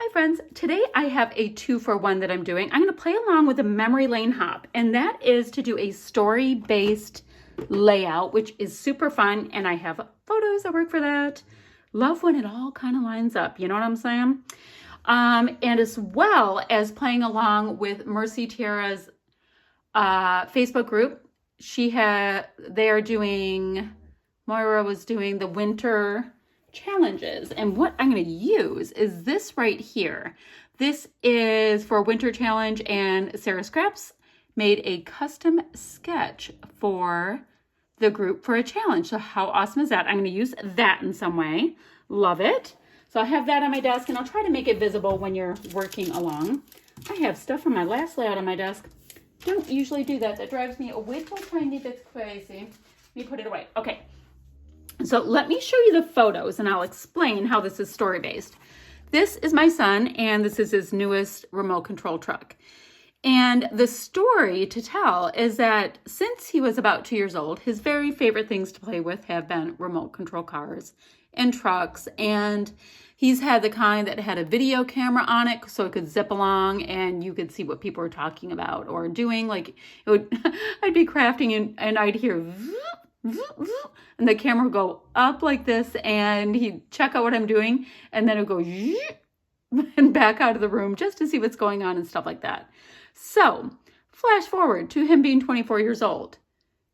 Hi friends, today I have a 2-for-1 that I'm doing. I'm going to play along with a memory lane hop, and that is to do a story-based layout, which is super fun, and I have photos that work for that. Love when it all kind of lines up, you know what I'm saying? And as well as playing along with Mercy Tiara's Facebook group. Moira was doing the winter challenges, and what I'm going to use is this right here. This is for a winter challenge, and Sara Scraps made a custom sketch for the group for a challenge. So how awesome is that? I'm going to use that in some way. Love it. So I have that on my desk, and I'll try to make it visible when you're working along. I have stuff from my last layout on my desk. Don't usually do that. That drives me a little tiny bit crazy. Let me put it away. Okay. So let me show you the photos and I'll explain how this is story-based. This is my son, and this is his newest remote control truck. And the story to tell is that since he was about 2 years old, his very favorite things to play with have been remote control cars and trucks. And he's had the kind that had a video camera on it so it could zip along and you could see what people were talking about or doing. Like it would, I'd be crafting and I'd hear and the camera would go up like this, and he'd check out what I'm doing, and then it would go and back out of the room just to see what's going on and stuff like that. So flash forward to him being 24 years old,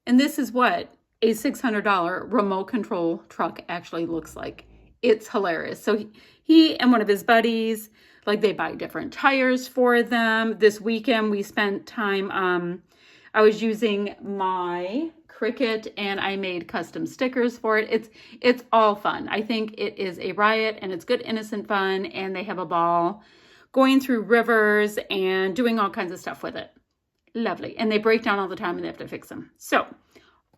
and this is what a $600 remote control truck actually looks like. It's hilarious. So he and one of his buddies, like, they buy different tires for them. This weekend we spent time, I was using my Cricut and I made custom stickers for it. It's all fun. I think it is a riot, and it's good, innocent fun, and they have a ball going through rivers and doing all kinds of stuff with it. Lovely. And they break down all the time and they have to fix them. So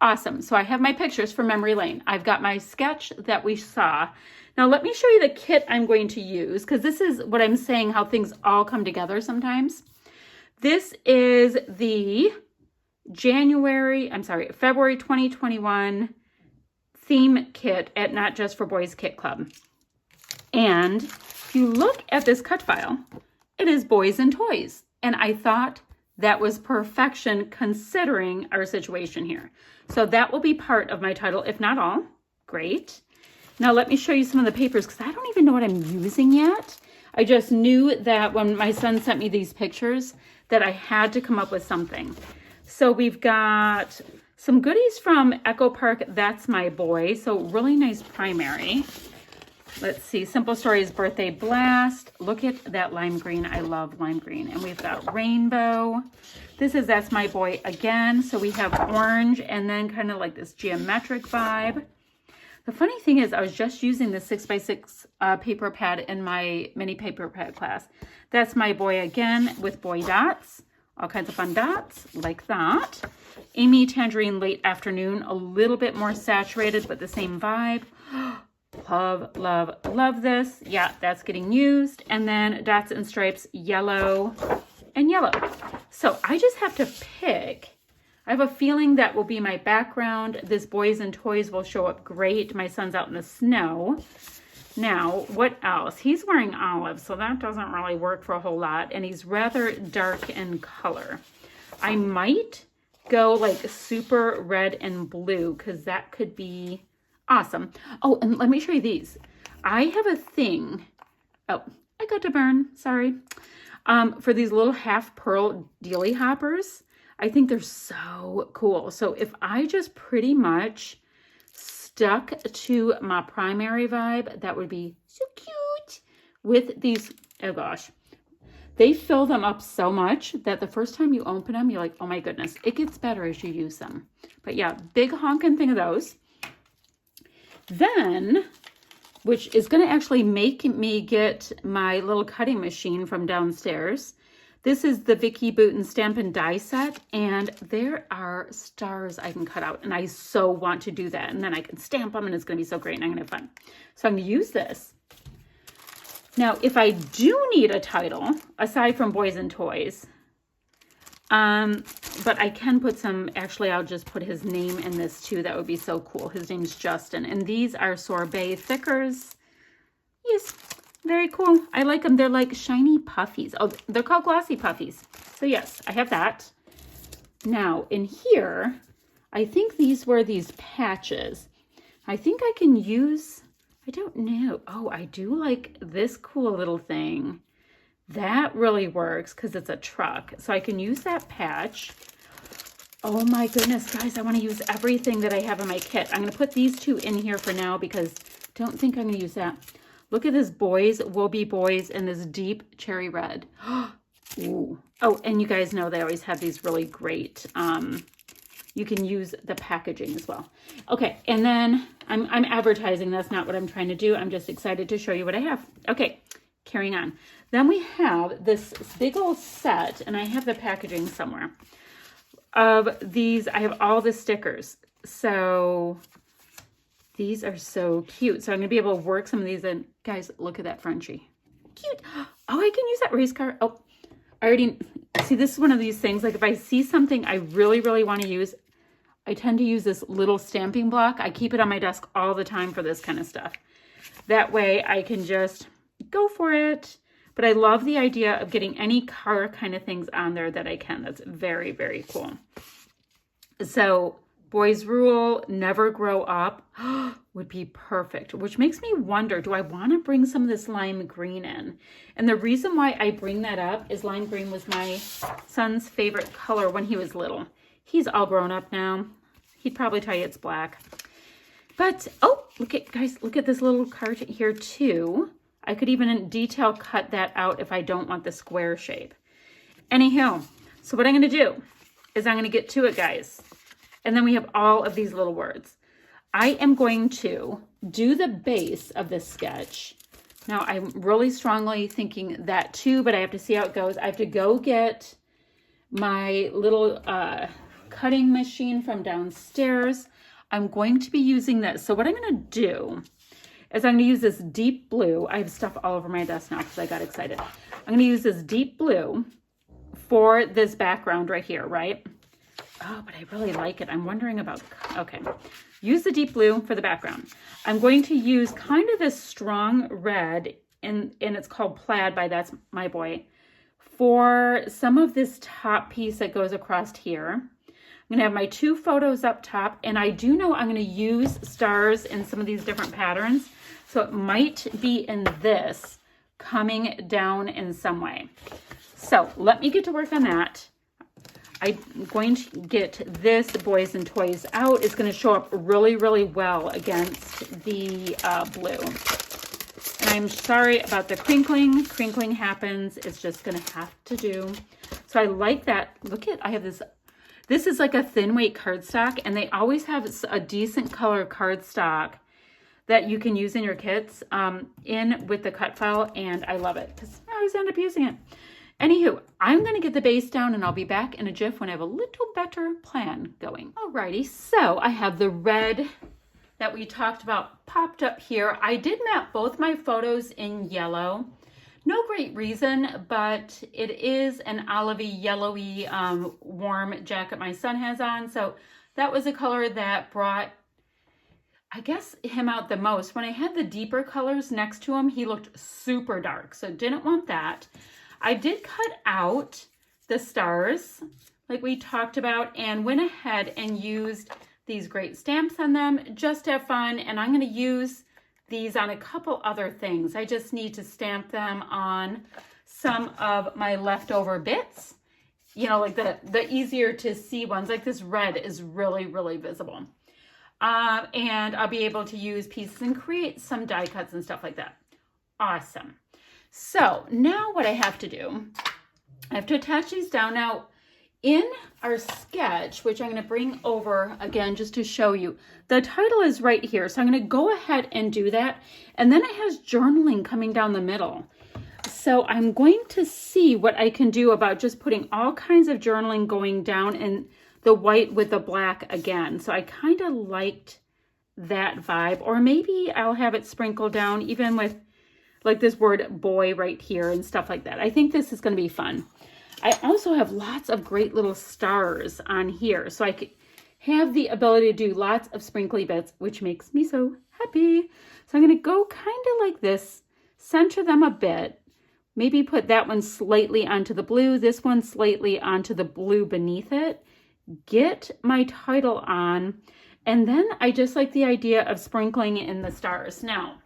awesome. So I have my pictures for memory lane. I've got my sketch that we saw. Now let me show you the kit I'm going to use, because this is what I'm saying, how things all come together sometimes. This is the February 2021 theme kit at Not Just for Boys Kit Club. And if you look at this cut file, it is boys and toys. And I thought that was perfection considering our situation here. So that will be part of my title, if not all. Great. Now let me show you some of the papers, because I don't even know what I'm using yet. I just knew that when my son sent me these pictures that I had to come up with something. So we've got some goodies from Echo Park, That's My Boy. So really nice primary. Let's see, Simple Stories Birthday Blast. Look at that lime green. I love lime green. And we've got rainbow. This is That's My Boy again. So we have orange and then kind of like this geometric vibe. The funny thing is, I was just using the 6x6 paper pad in my mini paper pad class. That's My Boy again with boy dots. All kinds of fun dots like that. Amy Tangerine Late Afternoon, a little bit more saturated, but the same vibe. Love, love, love this. Yeah, that's getting used. And then Dots and Stripes, yellow and yellow. So I just have to pick. I have a feeling that will be my background. This Boys and Toys will show up great. My son's out in the snow. Now, what else? He's wearing olive, so that doesn't really work for a whole lot. And he's rather dark in color. I might go like super red and blue, because that could be awesome. Oh, and let me show you these. I have a thing. Oh, I got to burn. Sorry. For these little half pearl dealy hoppers. I think they're so cool. So if I just pretty much stuck to my primary vibe, that would be so cute with these. Oh gosh, they fill them up so much that the first time you open them, you're like, oh my goodness. It gets better as you use them. But yeah, big honking thing of those. Then, which is going to actually make me get my little cutting machine from downstairs. This is the Vicky Booten Stamp and Die set, and there are stars I can cut out, and I so want to do that, and then I can stamp them, and it's going to be so great, and I'm going to have fun. So I'm going to use this. Now, if I do need a title, aside from Boys and Toys, but I can put some, actually, I'll just put his name in this too. That would be so cool. His name's Justin, and these are sorbet thickers. Yes, Very cool. I like them. They're like shiny puffies. Oh, they're called glossy puffies. So yes, I have that. Now in here, I think these were these patches. I think I can use, I don't know. Oh, I do like this cool little thing. That really works because it's a truck. So I can use that patch. Oh my goodness, guys, I want to use everything that I have in my kit. I'm going to put these two in here for now because I don't think I'm going to use that. Look at this boys will be boys in this deep cherry red. Ooh. Oh, and you guys know they always have these really great, you can use the packaging as well. Okay, and then I'm advertising. That's not what I'm trying to do. I'm just excited to show you what I have. Okay, carrying on. Then we have this big old set, and I have the packaging somewhere, of these. I have all the stickers. So these are so cute. So I'm going to be able to work some of these in. Guys, look at that Frenchie. Cute. Oh, I can use that race car. Oh, I already see, this is one of these things. Like if I see something I really, really want to use, I tend to use this little stamping block. I keep it on my desk all the time for this kind of stuff. That way I can just go for it. But I love the idea of getting any car kind of things on there that I can. That's very, very cool. So boys rule, never grow up would be perfect, which makes me wonder, do I want to bring some of this lime green in? And the reason why I bring that up is lime green was my son's favorite color when he was little. He's all grown up now. He'd probably tell you it's black. But, oh, look at, guys, look at this little card here too. I could even detail cut that out if I don't want the square shape. Anywho, so what I'm going to do is I'm going to get to it, guys. And then we have all of these little words. I am going to do the base of this sketch. Now, I'm really strongly thinking that too, but I have to see how it goes. I have to go get my little cutting machine from downstairs. I'm going to be using this. So what I'm going to do is I'm going to use this deep blue. I have stuff all over my desk now because I got excited. I'm going to use this deep blue for this background right here, right? Oh, but I really like it. I'm wondering about, okay. Use the deep blue for the background. I'm going to use kind of this strong red, and it's called Plaid by That's My Boy, for some of this top piece that goes across here. I'm going to have my two photos up top, and I do know I'm going to use stars in some of these different patterns, so it might be in this coming down in some way. So let me get to work on that. I'm going to get this Boys and Toys out. It's going to show up really, really well against the blue. And I'm sorry about the crinkling. Crinkling happens. It's just going to have to do. So I like that. Look at, I have this. This is like a thin weight cardstock, and they always have a decent color cardstock that you can use in your kits in with the cut file, and I love it because I always end up using it. Anywho, I'm going to get the base down, and I'll be back in a jiff when I have a little better plan going. Alrighty, so I have the red that we talked about popped up here. I did map both my photos in yellow. No great reason, but it is an olivey, yellowy, warm jacket my son has on. So that was a color that brought, I guess, him out the most. When I had the deeper colors next to him, he looked super dark. So didn't want that. I did cut out the stars like we talked about and went ahead and used these great stamps on them just to have fun. And I'm going to use these on a couple other things. I just need to stamp them on some of my leftover bits, you know, like the easier to see ones. Like this red is really, really visible. And I'll be able to use pieces and create some die cuts and stuff like that. Awesome. So now what I have to do, I have to attach these down. Now in our sketch, which I'm going to bring over again just to show you, the title is right here. So I'm going to go ahead and do that. And then it has journaling coming down the middle. So I'm going to see what I can do about just putting all kinds of journaling going down in the white with the black again. So I kind of liked that vibe, or maybe I'll have it sprinkled down even with like this word boy right here and stuff like that. I think this is going to be fun. I also have lots of great little stars on here. So I could have the ability to do lots of sprinkly bits, which makes me so happy. So I'm going to go kind of like this center them a bit. Maybe put that one slightly onto the blue, this one slightly onto the blue beneath it. Get my title on, and then I just like the idea of sprinkling in the stars. Now,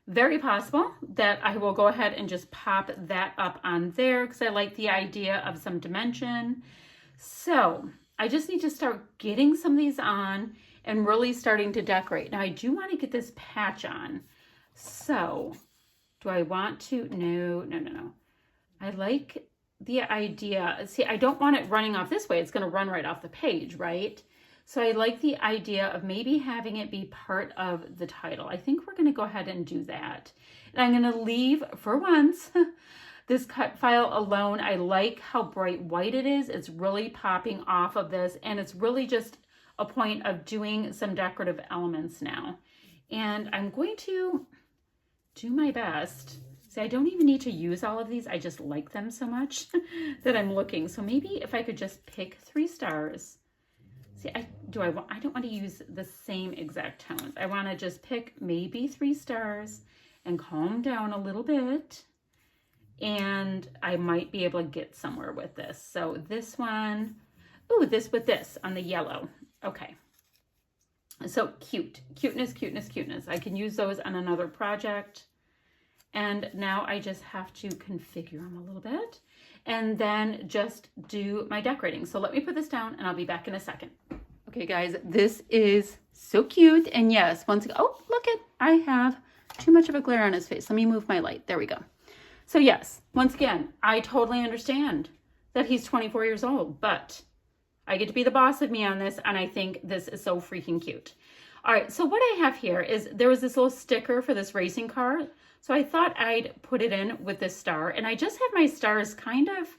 very possible that I will go ahead and just pop that up on there because I like the idea of some dimension. So I just need to start getting some of these on and really starting to decorate. Now I do want to get this patch on. So do I want to? No. I like the idea. See, I don't want it running off this way. It's going to run right off the page, right? So I like the idea of maybe having it be part of the title. I think we're going to go ahead and do that. And I'm going to leave, for once, this cut file alone. I like how bright white it is. It's really popping off of this, and it's really just a point of doing some decorative elements now. And I'm going to do my best. See, I don't even need to use all of these. I just like them so much that I'm looking. So maybe if I could just pick 3 stars. See, I don't want to use the same exact tones. I want to just pick maybe 3 stars and calm down a little bit. And I might be able to get somewhere with this. So this one, ooh, this with this on the yellow. Okay. So cuteness. I can use those on another project. And now I just have to configure them a little bit and then just do my decorating. So let me put this down and I'll be back in a second. Okay guys, this is so cute. And yes, once again, oh, look it, I have too much of a glare on his face. Let me move my light. There we go. So yes, once again, I totally understand that he's 24 years old, but I get to be the boss of me on this. And I think this is so freaking cute. All right, so what I have here is there was this little sticker for this racing car. So I thought I'd put it in with this star, and I just have my stars kind of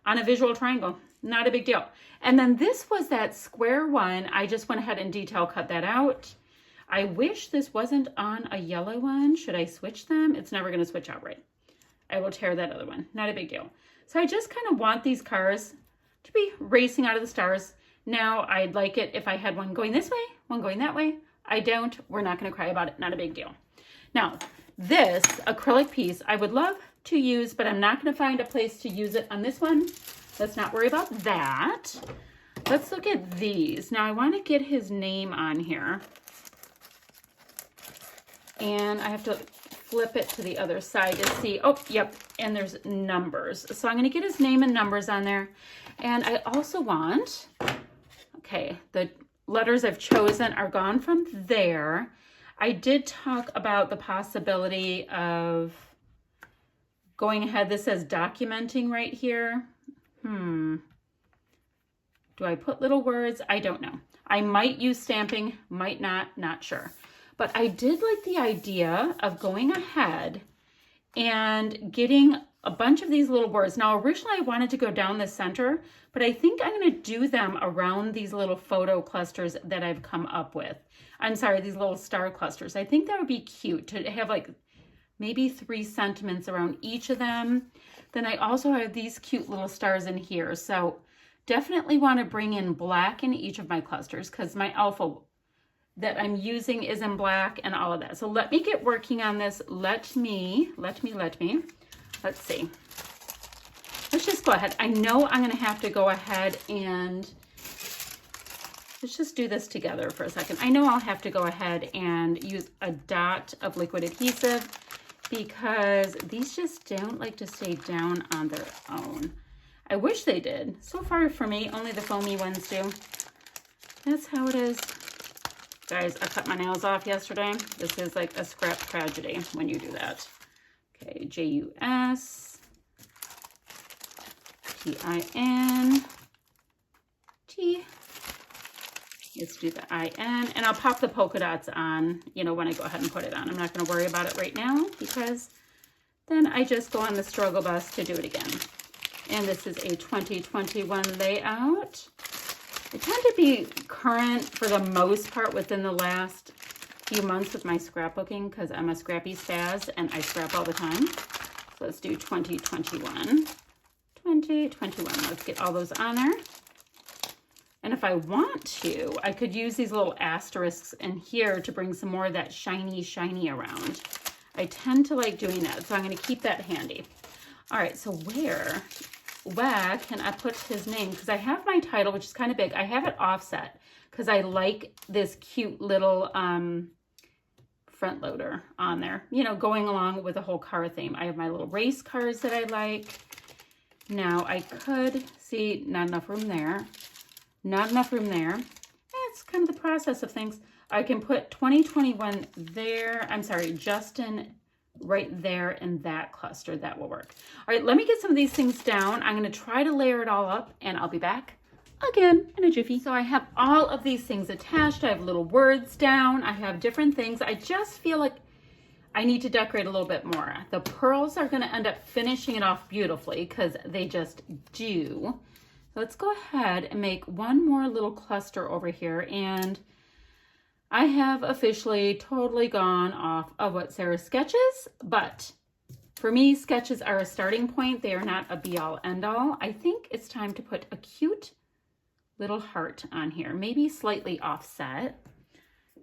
on a visual triangle. Not a big deal. And then this was that square one. I just went ahead and detail cut that out. I wish this wasn't on a yellow one. Should I switch them? It's never going to switch out right. I will tear that other one. Not a big deal. So I just kind of want these cars to be racing out of the stars. Now, I'd like it if I had one going this way, one going that way. I don't. We're not going to cry about it. Not a big deal. Now, this acrylic piece I would love to use, but I'm not going to find a place to use it on this one. Let's not worry about that. Let's look at these. Now I want to get his name on here. And I have to flip it to the other side to see. Oh, yep. And there's numbers. So I'm going to get his name and numbers on there. And I also want, okay, the letters I've chosen are gone from there. I did talk about the possibility of going ahead. This says documenting right here. Do I put little words? I don't know. I might use stamping, might not sure. But I did like the idea of going ahead and getting a bunch of these little words. Now, originally I wanted to go down the center, but I think I'm going to do them around these little photo clusters that I've come up with. I'm sorry, these little star clusters. I think that would be cute to have like maybe 3 sentiments around each of them. Then I also have these cute little stars in here. So definitely want to bring in black in each of my clusters because my alpha that I'm using is in black and all of that. So let me get working on this. Let's see. Let's just go ahead. I know I'm going to have to go ahead and let's just do this together for a second. I know I'll have to go ahead and use a dot of liquid adhesive because these just don't like to stay down on their own. I wish they did. So far for me, only the foamy ones do. That's how it is. Guys, I cut my nails off yesterday. This is like a scrap tragedy when you do that. Okay, J-U-S-T-I-N-T. Let's do the I-N. And I'll pop the polka dots on, when I go ahead and put it on. I'm not going to worry about it right now because then I just go on the struggle bus to do it again. And this is a 2021 layout. I tend to be current for the most part within the last few months with my scrapbooking because I'm a scrappy spaz and I scrap all the time. So let's do 2021. 2021. Let's get all those on there. And if I want to, I could use these little asterisks in here to bring some more of that shiny around. I tend to like doing that, so I'm going to keep that handy. All right, so where can I put his name? Because I have my title, which is kind of big. I have it offset because I like this cute little front loader on there, you know, going along with the whole car theme. I have my little race cars that I like. Now I could see not enough room there. Not enough room there. It's kind of the process of things. I can put 2021 there. I'm sorry, Justin right there in that cluster. That will work. All right, let me get some of these things down. I'm going to try to layer it all up and I'll be back again in a jiffy. So I have all of these things attached. I have little words down. I have different things. I just feel like I need to decorate a little bit more. The pearls are going to end up finishing it off beautifully because they just do. So let's go ahead and make one more little cluster over here. And I have officially totally gone off of what Sarah's sketches, but for me, sketches are a starting point. They are not a be-all, end-all. I think it's time to put a cute little heart on here, maybe slightly offset.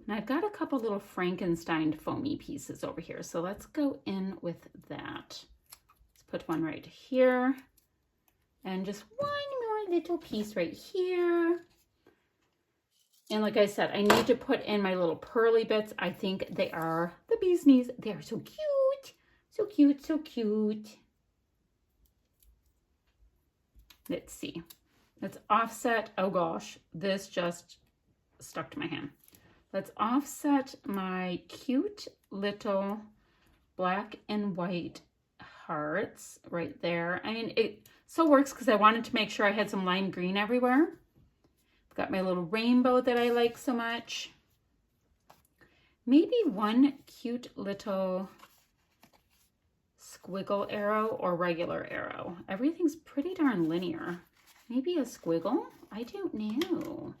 And I've got a couple little Frankenstein foamy pieces over here, so let's go in with that. Let's put one right here, and just one more little piece right here. And like I said, I need to put in my little pearly bits. I think they are the bee's knees. They are so cute. So cute, so cute. Let's see. Let's offset. Oh gosh, this just stuck to my hand. Let's offset my cute little black and white hearts right there. I mean, it so works because I wanted to make sure I had some lime green everywhere. Got my little rainbow that I like so much. Maybe one cute little squiggle arrow or regular arrow. Everything's pretty darn linear. Maybe a squiggle? I don't know.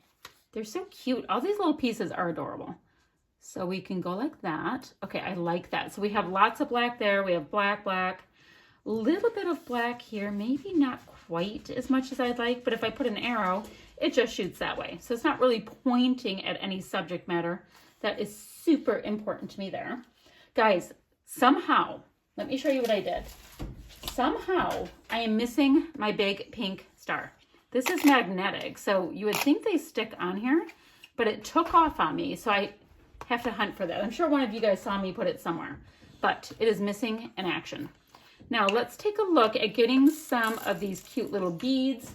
They're so cute. All these little pieces are adorable. So we can go like that. Okay, I like that. So we have lots of black there. We have black, black. A little bit of black here. Maybe not quite as much as I'd like, but if I put an arrow, it just shoots that way. So it's not really pointing at any subject matter. That is super important to me there. Guys, somehow, let me show you what I did. Somehow, I am missing my big pink star. This is magnetic, so you would think they stick on here, but it took off on me, so I have to hunt for that. I'm sure one of you guys saw me put it somewhere, but it is missing in action. Now, let's take a look at getting some of these cute little beads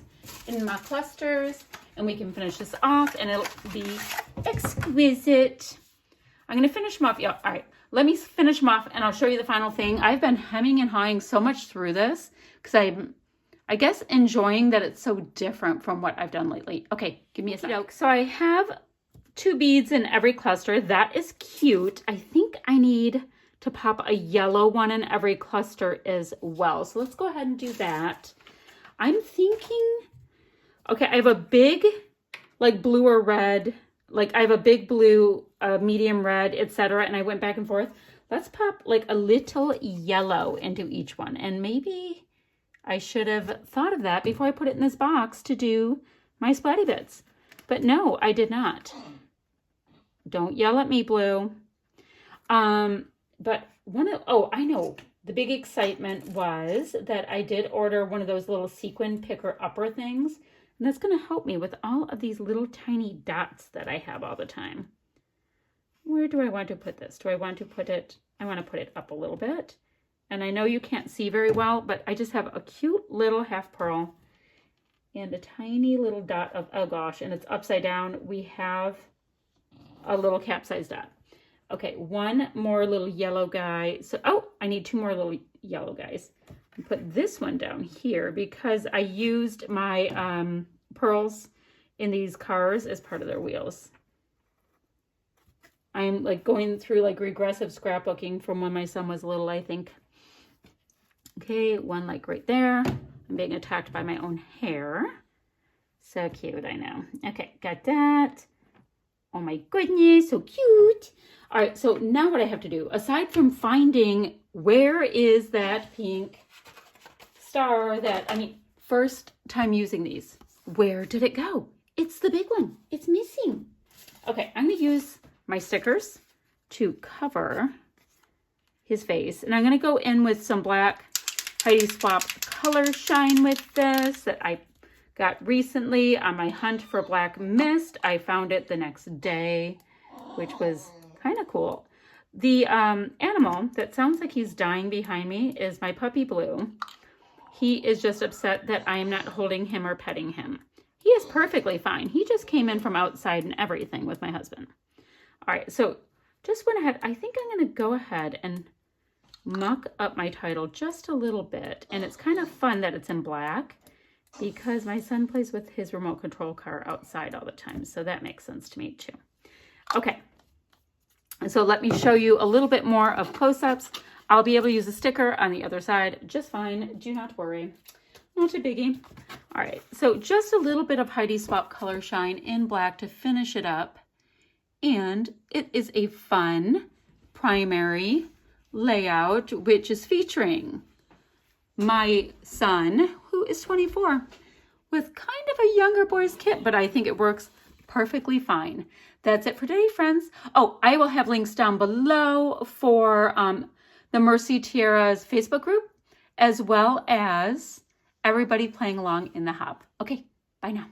in my clusters, and we can finish this off and it'll be exquisite. I'm going to finish them off. Yeah, all right, let me finish them off and I'll show you the final thing. I've been hemming and hawing so much through this because I'm, I guess, enjoying that it's so different from what I've done lately. Okay, give me a sec. So I have 2 beads in every cluster. That is cute. I think I need to pop a yellow one in every cluster as well. So let's go ahead and do that. I'm thinking, okay, I have a big, like blue or red, like I have a big blue, medium red, etc. And I went back and forth. Let's pop like a little yellow into each one. And maybe I should have thought of that before I put it in this box to do my splatty bits. But no, I did not. Don't yell at me, blue. But I know. The big excitement was that I did order one of those little sequin picker upper things. And that's going to help me with all of these little tiny dots that I have all the time. Where do I want to put this? Do I want to put it? I want to put it up a little bit. And I know you can't see very well, but I just have a cute little half pearl and a tiny little dot of, oh gosh, and it's upside down. We have a little capsized dot. Okay, one more little yellow guy. So, oh, I need 2 more little yellow guys. I put this one down here because I used my pearls in these cars as part of their wheels. I'm like going through like regressive scrapbooking from when my son was little, I think. Okay, one like right there. I'm being attacked by my own hair. So cute, I know. Okay, got that. Oh my goodness, so cute. All right, so now what I have to do, aside from finding where is that pink star first time using these, where did it go? It's the big one. It's missing. Okay, I'm going to use my stickers to cover his face. And I'm going to go in with some black Heidi Swap Color Shine with this that I got recently on my hunt for black mist. I found it the next day, which was kind of cool. The animal that sounds like he's dying behind me is my puppy Blue. He is just upset that I am not holding him or petting him. He is perfectly fine. He just came in from outside and everything with my husband. All right, so just went ahead. I think I'm going to go ahead and muck up my title just a little bit. And it's kind of fun that it's in black because my son plays with his remote control car outside all the time. So that makes sense to me too. Okay. So let me show you a little bit more of close-ups. I'll be able to use a sticker on the other side just fine. Do not worry. Not a biggie. All right. So just a little bit of Heidi Swap Color Shine in black to finish it up. And it is a fun primary layout, which is featuring my son, who is 24, with kind of a younger boy's kit, but I think it works perfectly fine. That's it for today, friends. Oh, I will have links down below for the Mercy Tiara's Facebook group, as well as everybody playing along in the hub. Okay, bye now.